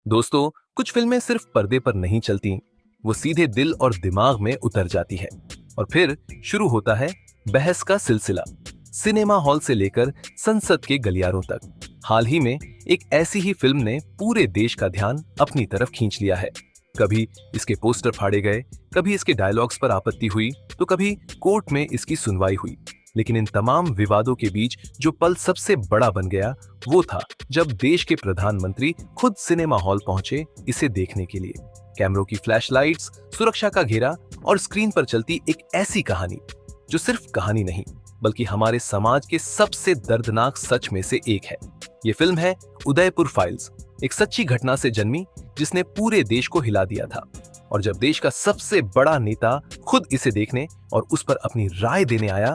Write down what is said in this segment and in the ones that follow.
दोस्तों, कुछ फिल्में सिर्फ पर्दे पर नहीं चलती, वो सीधे दिल और दिमाग में उतर जाती है। और फिर शुरू होता है बहस का सिलसिला, सिनेमा हॉल से लेकर संसद के गलियारों तक। हाल ही में एक ऐसी ही फिल्म ने पूरे देश का ध्यान अपनी तरफ खींच लिया है। कभी इसके पोस्टर फाड़े गए, कभी इसके डायलॉग्स पर आपत्ति हुई, तो कभी कोर्ट में इसकी सुनवाई हुई। लेकिन इन तमाम विवादों के बीच जो पल सबसे बड़ा बन गया, वो था जब देश के प्रधानमंत्री खुद सिनेमा हॉल पहुंचे इसे देखने के लिए। कैमरों की फ्लैशलाइट्स, सुरक्षा का घेरा और स्क्रीन पर चलती एक ऐसी कहानी जो सिर्फ कहानी नहीं, बल्कि हमारे समाज के सबसे दर्दनाक सच में से एक है। ये फिल्म है उदयपुर फाइल्स, एक सच्ची घटना से जन्मी जिसने पूरे देश को हिला दिया था। और जब देश का सबसे बड़ा नेता खुद इसे देखने और उस पर अपनी राय देने आया,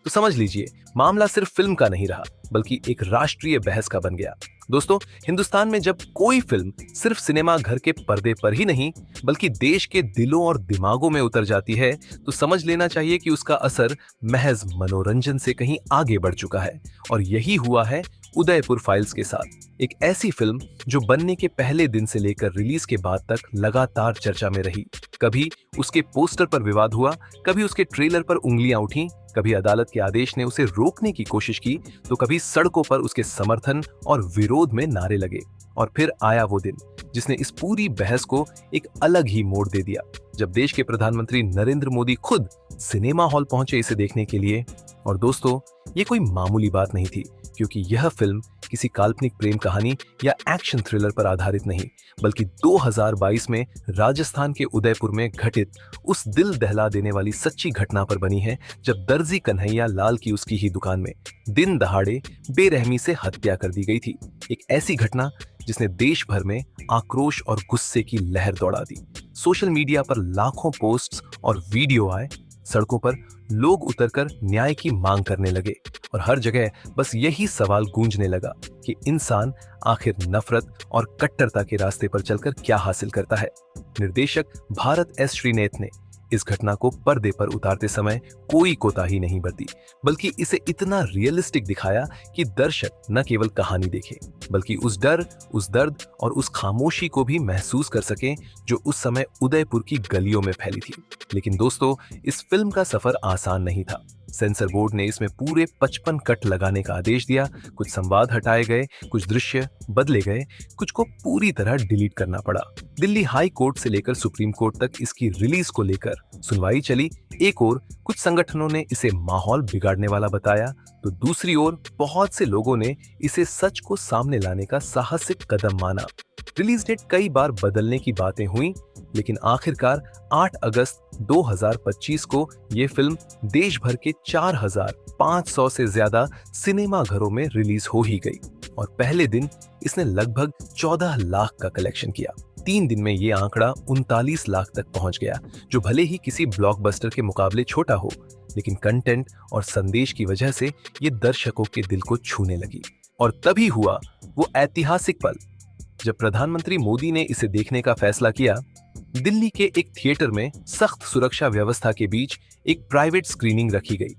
तो समझ लीजिए मामला सिर्फ फिल्म का नहीं रहा, बल्कि एक राष्ट्रीय बहस का बन गया। दोस्तों, हिंदुस्तान में जब कोई फिल्म सिर्फ सिनेमा घर के पर्दे पर ही नहीं, बल्कि देश के दिलों और दिमागों में उतर जाती है, तो समझ लेना चाहिए कि उसका असर महज मनोरंजन से कहीं आगे बढ़ चुका है। और यही हुआ है उदयपुर फाइल्स के साथ। एक ऐसी फिल्म जो बनने के पहले दिन से लेकर रिलीज के बाद तक लगातार चर्चा में रही। कभी उसके पोस्टर पर विवाद हुआ, कभी उसके ट्रेलर पर उंगलियां उठी, कभी अदालत के आदेश ने उसे रोकने की कोशिश की, तो कभी सड़कों पर उसके समर्थन और विरोध में नारे लगे। और फिर आया वो दिन जिसने इस पूरी बहस को एक अलग ही मोड़ दे दिया, जब देश के प्रधानमंत्री नरेंद्र मोदी खुद सिनेमा हॉल पहुंचे इसे देखने के लिए। और दोस्तों, ये कोई मामूली बात नहीं थी, क्योंकि यह फिल्म किसी काल्पनिक प्रेम कहानी या एक्शन थ्रिलर पर आधारित नहीं, बल्कि 2022 में राजस्थान के उदयपुर में घटित उस दिल दहला देने वाली सच्ची घटना पर बनी है, जब दर्जी कन्हैया लाल की उसकी ही दुकान में दिन दहाड़े बेरहमी से हत्या कर दी गई थी। एक ऐसी घटना जिसने देश भर में आक्रोश और गुस्से की लहर दौड़ा दी। सोशल मीडिया पर लाखों पोस्ट्स और वीडियो आए, सड़कों पर लोग उतरकर न्याय की मांग करने लगे, और हर जगह बस यही सवाल गूंजने लगा कि इंसान आखिर नफरत और कट्टरता के रास्ते पर चलकर क्या हासिल करता है। निर्देशक भारत एस श्रीनेथ ने इस घटना को पर्दे पर उतारते समय कोई कोताही नहीं बरती, बल्कि इसे इतना रियलिस्टिक दिखाया कि दर्शक न केवल कहानी देखे, बल्कि उस डर, उस दर्द और उस खामोशी को भी महसूस कर सकें जो उस समय उदयपुर की गलियों में फैली थी। लेकिन दोस्तों, इस फिल्म का सफर आसान नहीं था। सेंसर बोर्ड ने इसमें पूरे 55 कट लगाने का आदेश दिया। कुछ संवाद हटाए गए, कुछ दृश्य बदले गए, कुछ को पूरी तरह डिलीट करना पड़ा। दिल्ली हाई कोर्ट से लेकर सुप्रीम कोर्ट तक इसकी रिलीज को लेकर सुनवाई चली। एक ओर कुछ संगठनों ने इसे माहौल बिगाड़ने वाला बताया, तो दूसरी ओर बहुत से लोगों ने इसे सच को सामने लाने का साहसिक कदम माना। रिलीज डेट कई बार बदलने की बातें हुई, लेकिन आखिरकार 8 अगस्त 2025 को ये फिल्म देश भर के 4500 से ज्यादा सिनेमा घरों में रिलीज हो ही गई। और पहले दिन इसने लगभग 14 लाख का कलेक्शन किया। 3 दिन में ये आंकड़ा 39 लाख तक पहुंच गया, जो भले ही किसी ब्लॉकबस्टर के मुकाबले छोटा हो, लेकिन कंटेंट और संदेश की वजह से ये दर्शकों के दिल को छूने लगी। और तभी हुआ वो ऐतिहासिक पल जब प्रधानमंत्री मोदी ने इसे देखने का फैसला किया। दिल्ली के एक थिएटर में सख्त सुरक्षा व्यवस्था के बीच एक प्राइवेट स्क्रीनिंग रखी गई,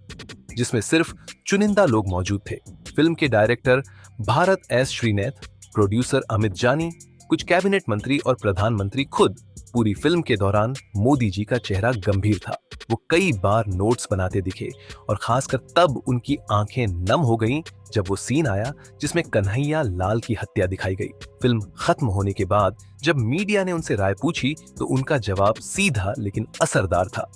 जिसमें सिर्फ चुनिंदा लोग मौजूद थे। फिल्म के director Bharat S Shrinet, producer Amit Jani, कुछ कैबिनेट मंत्री और प्रधानमंत्री खुद। पूरी फिल्म के दौरान मोदी जी का चेहरा गंभीर था। वो कई बार नोट्स बनाते दिखे, और खासकर तब उनकी आंखें नम हो गईं जब वो सीन आया जिसमें कन्हैया लाल की हत्या दिखाई गई। फिल्म खत्म होने के बाद जब मीडिया ने उनसे राय पूछी, तो उनका जवाब सीधा लेकिन असरदार था।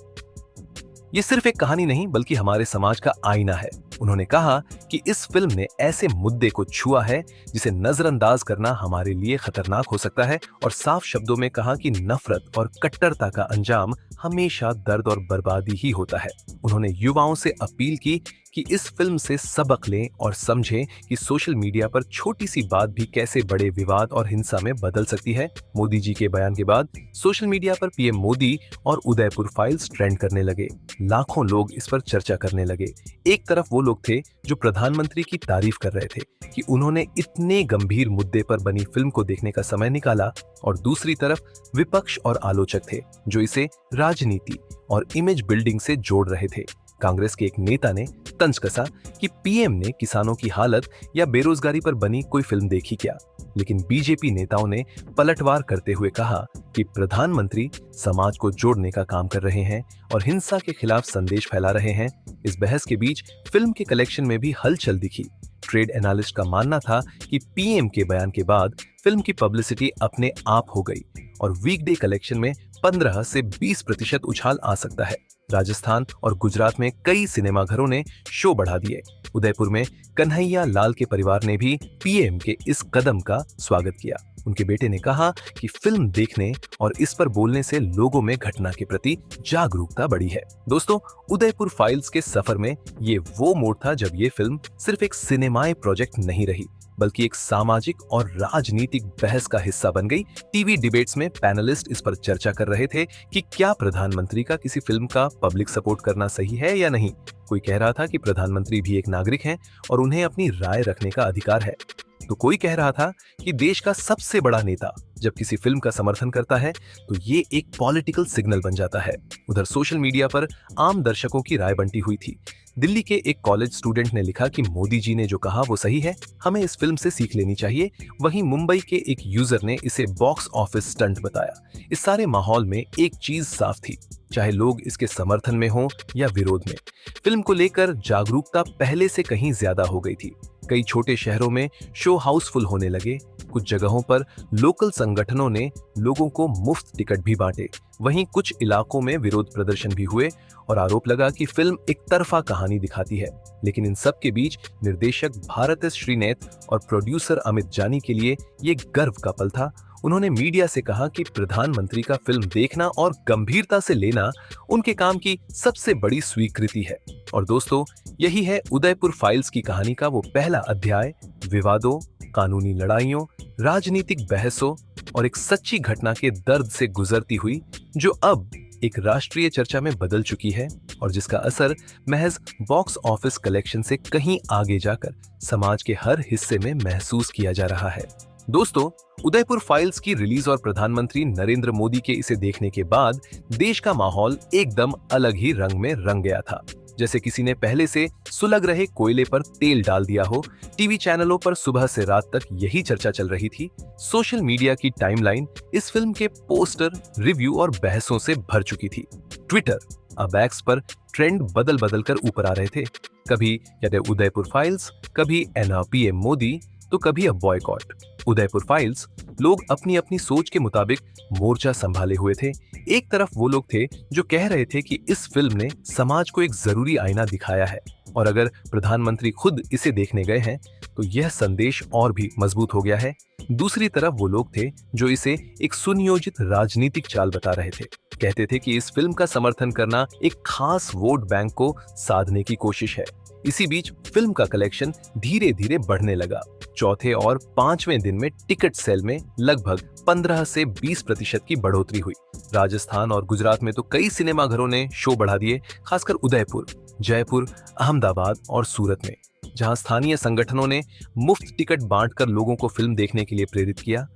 ये सिर्फ एक कहानी नहीं, बल्कि हमारे समाज का आईना है। उन्होंने कहा कि इस फिल्म ने ऐसे मुद्दे को छुआ है जिसे नजरअंदाज करना हमारे लिए खतरनाक हो सकता है, और साफ शब्दों में कहा कि नफरत और कट्टरता का अंजाम हमेशा दर्द और बर्बादी ही होता है। उन्होंने युवाओं से अपील की कि इस फिल्म से सबक लें और समझें कि सोशल मीडिया पर छोटी सी बात भी कैसे बड़े विवाद और हिंसा में बदल सकती है। मोदी जी के बयान के बाद सोशल मीडिया पर पीएम मोदी और उदयपुर फाइल्स ट्रेंड करने लगे। लाखों लोग इस पर चर्चा करने लगे। एक तरफ वो लोग थे जो प्रधानमंत्री की तारीफ कर रहे थे कि उन्होंने इतने गंभीर मुद्दे पर बनी फिल्म को देखने का समय निकाला, और दूसरी तरफ विपक्ष और आलोचक थे जो इसे राजनीति और इमेज बिल्डिंग से जोड़ रहे थे। कांग्रेस के एक नेता ने तंज कसा कि पीएम ने किसानों की हालत या बेरोजगारी पर बनी कोई फिल्म देखी क्या, लेकिन बीजेपी नेताओं ने पलटवार करते हुए कहा कि प्रधानमंत्री समाज को जोड़ने का काम कर रहे हैं और हिंसा के खिलाफ संदेश फैला रहे हैं। इस बहस के बीच फिल्म के कलेक्शन में भी हलचल दिखी। ट्रेड एनालिस्ट का मानना था कि पीएम के बयान के बाद फिल्म की पब्लिसिटी अपने आप हो गई और वीकडे कलेक्शन में 15 से 20% उछाल आ सकता है। राजस्थान और गुजरात में कई सिनेमाघरों ने शो बढ़ा दिए। उदयपुर में कन्हैया लाल के परिवार ने भी पीएम के इस कदम का स्वागत किया। उनके बेटे ने कहा कि फिल्म देखने और इस पर बोलने से लोगों में घटना के प्रति जागरूकता बढ़ी है। दोस्तों, उदयपुर फाइल्स के सफर में ये वो मोड़ था जब ये फिल्म सिर्फ एक सिनेमाई प्रोजेक्ट नहीं रही, बल्कि एक सामाजिक और राजनीतिक बहस का हिस्सा बन गई। टीवी डिबेट्स में पैनलिस्ट इस पर चर्चा कर रहे थे कि क्या प्रधानमंत्री का किसी फिल्म का पब्लिक सपोर्ट करना सही है या नहीं। कोई कह रहा था कि प्रधानमंत्री भी एक नागरिक हैं और उन्हें अपनी राय रखने का अधिकार है, तो कोई कह रहा था कि देश का सबसे बड़ा नेता जब किसी फिल्म का समर्थन करता है तो ये एक पॉलिटिकल सिग्नल बन जाता है। उधर सोशल मीडिया पर आम दर्शकों की राय बंटी हुई थी। दिल्ली के एक कॉलेज स्टूडेंट ने लिखा कि मोदी जी ने जो कहा वो सही है, हमें इस फिल्म से सीख लेनी चाहिए। वहीं मुंबई के एक यूजर ने इसे बॉक्स ऑफिस स्टंट बताया। इस सारे माहौल में एक चीज साफ थी, चाहे लोग इसके समर्थन में हों या विरोध में, फिल्म को लेकर जागरूकता पहले से कहीं ज्यादा हो गई थी। कई छोटे शहरों में शो हाउसफुल होने लगे। कुछ जगहों पर लोकल संगठनों ने लोगों को मुफ्त टिकट भी बांटे। वहीं कुछ इलाकों में विरोध प्रदर्शन भी हुए और आरोप लगा कि फिल्म एक तरफा कहानी दिखाती है। लेकिन इन सब के बीच निर्देशक भारत एस श्रीनेत और प्रोड्यूसर अमित जानी के लिए ये गर्व का पल था। उन्होंने मीडिया से कहा कि प्रधानमंत्री का फिल्म देखना और गंभीरता से लेना उनके काम की सबसे बड़ी स्वीकृति है। और दोस्तों, यही है उदयपुर फाइल्स की कहानी का वो पहला अध्याय, विवादों, कानूनी लड़ाइयों, राजनीतिक बहसों और एक सच्ची घटना के दर्द से गुजरती हुई, जो अब एक राष्ट्रीय चर्चा में बदल चुकी है और जिसका असर महज बॉक्स ऑफिस कलेक्शन से कहीं आगे जाकर समाज के हर हिस्से में महसूस किया जा रहा है। दोस्तों, उदयपुर फाइल्स की रिलीज और प्रधानमंत्री नरेंद्र मोदी के इसे देखने के बाद देश का माहौल एकदम अलग ही रंग में रंग गया था। जैसे किसी ने पहले से सुलग रहे कोयले पर तेल डाल दिया हो। टीवी चैनलों पर सुबह से रात तक यही चर्चा चल रही थी। सोशल मीडिया की टाइमलाइन इस फिल्म के पोस्टर, रिव्यू और बहसों से भर चुकी थी। ट्विटर, अब एक्स पर ट्रेंड बदल बदल कर ऊपर आ रहे थे। कभी याद है उदयपुर फाइल्स, कभी एनआरपीएम मोदी, तो कभी अब बॉयकॉट। उदयपुर फाइल्स लोग अपनी अपनी सोच के मुताबिक मोर्चा संभाले हुए थे। एक तरफ वो लोग थे जो कह रहे थे कि इस फिल्म ने समाज को एक जरूरी आईना दिखाया है और अगर प्रधानमंत्री खुद इसे देखने गए हैं तो यह संदेश और भी मजबूत हो गया है। दूसरी तरफ वो लोग थे जो इसे एक सुनियोजित राजनीतिक चाल बता रहे थे। कहते थे कि इस फिल्म का समर्थन करना एक खास वोट बैंक को साधने की कोशिश है। इसी बीच फिल्म का कलेक्शन धीरे धीरे बढ़ने लगा। चौथे और पांचवें दिन में टिकट सेल में लगभग 15 से 20% की बढ़ोतरी हुई। राजस्थान और गुजरात में तो कई सिनेमाघरों ने शो बढ़ा दिए, खासकर उदयपुर, जयपुर, अहमदाबाद और सूरत में, जहां स्थानीय संगठनों ने मुफ्त टिकट बांटकर लोगों को फिल्म देखने के लिए प्रेरित किया।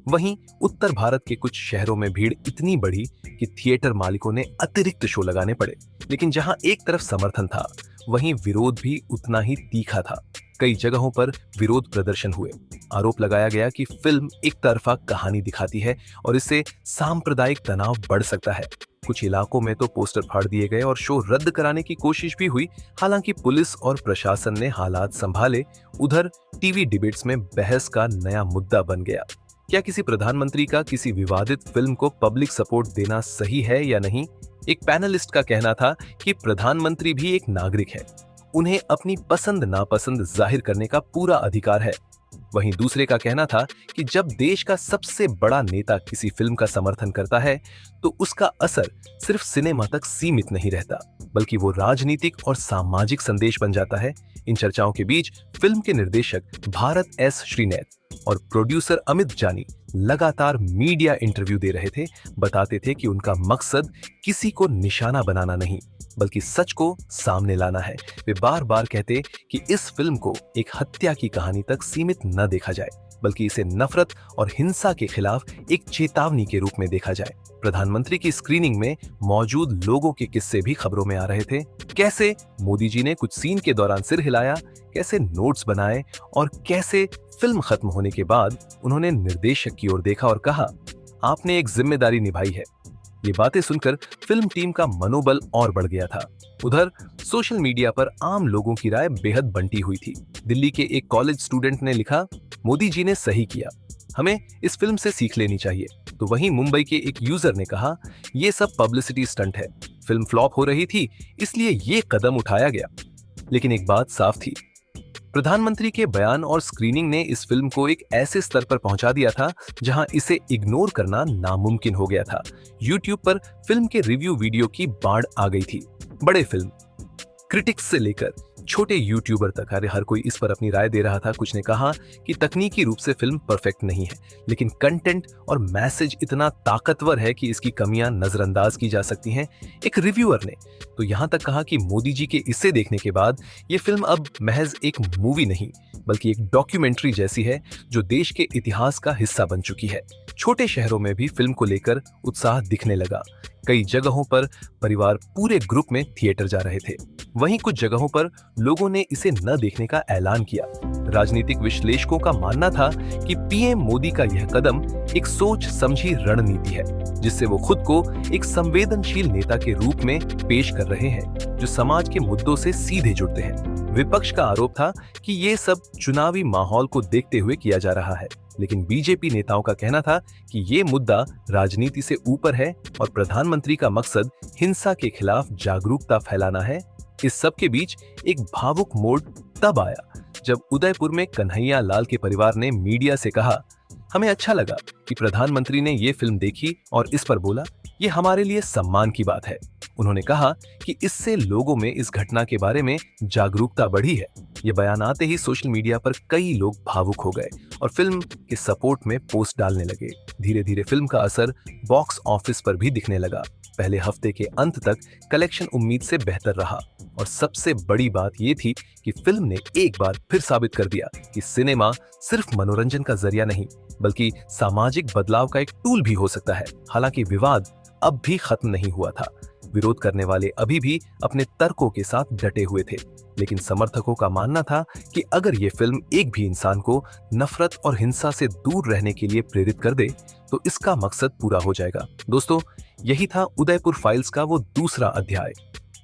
वहीं उत्तर भारत के कुछ शहरों में भीड़ इतनी बढ़ी कि थिएटर मालिकों ने अतिरिक्त शो लगाने पड़े। लेकिन जहां एक तरफ समर्थन था, वहीं विरोध भी उतना ही तीखा था। कई जगहों पर विरोध प्रदर्शन हुए। आरोप लगाया गया कि फिल्म एक तरफा कहानी दिखाती है और इससे सांप्रदायिक तनाव बढ़ सकता है। कुछ इलाकों में तो पोस्टर फाड़ दिए गए और शो रद्द कराने की कोशिश भी हुई। हालांकि पुलिस और प्रशासन ने हालात संभाले। उधर टीवी डिबेट्स में बहस का नया मुद्दा बन गया। क्या किसी प्रधानमंत्री का किसी विवादित फिल्म को पब्लिक सपोर्ट देना सही है या नहीं? एक पैनलिस्ट का कहना था कि प्रधानमंत्री भी एक नागरिक है, उन्हें अपनी पसंद नापसंद जाहिर करने का पूरा अधिकार है। वहीं दूसरे का कहना था कि जब देश का सबसे बड़ा नेता किसी फिल्म का समर्थन करता है तो उसका असर सिर्फ सिनेमा तक सीमित नहीं रहता, बल्कि वो राजनीतिक और सामाजिक संदेश बन जाता है। इन चर्चाओं के बीच फिल्म के निर्देशक भारत एस श्रीनेत और प्रोड्यूसर अमित जानी लगातार मीडिया इंटरव्यू दे रहे थे, बताते थे कि उनका मकसद किसी को निशाना बनाना नहीं बल्कि सच को सामने लाना है। वे बार बार कहते कि इस फिल्म को एक हत्या की कहानी तक सीमित न देखा जाए बल्कि इसे नफरत और हिंसा के खिलाफ एक चेतावनी के रूप में देखा जाए। प्रधानमंत्री की स्क्रीनिंग में मौजूद लोगों के किस्से भी खबरों में आ रहे थे। कैसे मोदी जी ने कुछ सीन के दौरान सिर हिलाया, कैसे नोट्स बनाए और कैसे फिल्म खत्म होने के बाद उन्होंने निर्देशक की ओर देखा और कहा, आपने एक जिम्मेदारी निभाई है। ये बातें सुनकर फिल्म टीम का मनोबल और बढ़ गया था। उधर सोशल मीडिया पर आम लोगों की राय बेहद बंटी हुई थी। दिल्ली के एक कॉलेज स्टूडेंट ने लिखा, मोदी जी ने सही किया, हमें इस फिल्म से सीख लेनी चाहिए। तो वहीं मुंबई के एक यूजर ने कहा, ये सब पब्लिसिटी स्टंट है, फिल्म फ्लॉप हो रही थी इसलिए ये कदम उठाया गया। लेकिन एक बात साफ थी, प्रधानमंत्री के बयान और स्क्रीनिंग ने इस फिल्म को एक ऐसे स्तर पर पहुंचा दिया था जहां इसे इग्नोर करना नामुमकिन हो गया था। YouTube पर फिल्म के रिव्यू वीडियो की बाढ़ आ गई थी। बड़े फिल्म क्रिटिक्स से लेकर छोटे यूट्यूबर तक, अरे हर कोई इस पर अपनी राय दे रहा था। कुछ ने कहा कि तकनीकी रूप से फिल्म परफेक्ट नहीं है, लेकिन कंटेंट और मैसेज इतना ताकतवर है कि इसकी कमियां नजरअंदाज की जा सकती हैं। एक रिव्यूअर ने तो यहां तक कहा कि मोदी जी के इसे देखने के बाद ये फिल्म अब महज एक मूवी नहीं बल्कि एक डॉक्यूमेंट्री जैसी है जो देश के इतिहास का हिस्सा बन चुकी है। छोटे शहरों में भी फिल्म को लेकर उत्साह दिखने लगा। कई जगहों पर परिवार पूरे ग्रुप में थिएटर जा रहे थे। वहीं कुछ जगहों पर लोगों ने इसे न देखने का ऐलान किया। राजनीतिक विश्लेषकों का मानना था कि पीएम मोदी का यह कदम एक सोच समझी रणनीति है, जिससे वो खुद को एक संवेदनशील नेता के रूप में पेश कर रहे हैं जो समाज के मुद्दों से सीधे जुड़ते हैं। विपक्ष का आरोप था कि ये सब चुनावी माहौल को देखते हुए किया जा रहा है, लेकिन बीजेपी नेताओं का कहना था कि ये मुद्दा राजनीति से ऊपर है और प्रधानमंत्री का मकसद हिंसा के खिलाफ जागरूकता फैलाना है। इस सब के बीच एक भावुक मोड़ तब आया जब उदयपुर में कन्हैया लाल के परिवार ने मीडिया से कहा, हमें अच्छा लगा कि प्रधानमंत्री ने ये फिल्म देखी और इस पर बोला, ये हमारे लिए सम्मान की बात है। उन्होंने कहा कि इससे लोगों में इस घटना के बारे में जागरूकता बढ़ी है। ये बयान आते ही सोशल मीडिया पर कई लोग भावुक हो गए और फिल्म के सपोर्ट में पोस्ट डालने लगे। धीरे धीरे फिल्म का असर बॉक्स ऑफिस पर भी दिखने लगा। पहले हफ्ते के अंत तक कलेक्शन उम्मीद से बेहतर रहा और सबसे बड़ी बात यह थी कि फिल्म ने एक बार फिर साबित कर दिया कि सिनेमा सिर्फ मनोरंजन का जरिया नहीं बल्कि सामाजिक बदलाव का एक टूल भी हो सकता है। हालांकि विवाद अब भी खत्म नहीं हुआ था। विरोध करने वाले अभी भी अपने तर्कों के साथ डटे हुए थे, लेकिन समर्थकों का मानना था कि अगर ये फिल्म एक भी इंसान को नफरत और हिंसा से दूर रहने के लिए प्रेरित कर दे तो इसका मकसद पूरा हो जाएगा। दोस्तों, यही था उदयपुर फाइल्स का वो दूसरा अध्याय।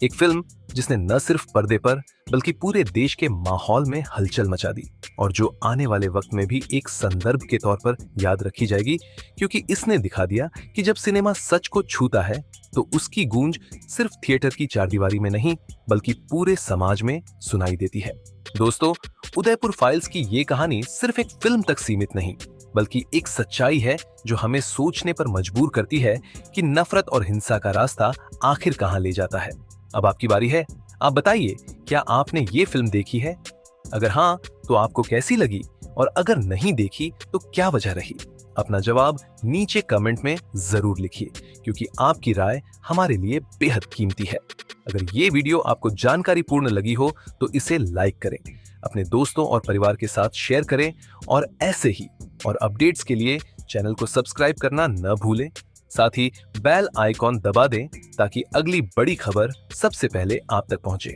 एक फिल्म जिसने न सिर्फ पर्दे पर बल्कि पूरे देश के माहौल में हलचल मचा दी और जो आने वाले वक्त में भी एक संदर्भ के तौर पर याद रखी जाएगी, क्योंकि इसने दिखा दिया कि जब सिनेमा सच को छूता है तो उसकी गूंज सिर्फ थिएटर की चारदीवारी में नहीं बल्कि पूरे समाज में सुनाई देती है। दोस्तों, उदयपुर फाइल्स की ये कहानी सिर्फ एक फिल्म तक सीमित नहीं बल्कि एक सच्चाई है जो हमें सोचने पर मजबूर करती है कि नफरत और हिंसा का रास्ता आखिर कहां ले जाता है। अब आपकी बारी है, आप बताइए, क्या आपने ये फिल्म देखी है? अगर हाँ तो आपको कैसी लगी, और अगर नहीं देखी तो क्या वजह रही? अपना जवाब नीचे कमेंट में जरूर लिखिए, क्योंकि आपकी राय हमारे लिए बेहद कीमती है। अगर ये वीडियो आपको जानकारीपूर्ण लगी हो तो इसे लाइक करें, अपने दोस्तों और परिवार के साथ शेयर करें और ऐसे ही और अपडेट्स के लिए चैनल को सब्सक्राइब करना न भूलें। साथ ही बेल आइकॉन दबा दें ताकि अगली बड़ी खबर सबसे पहले आप तक पहुंचे।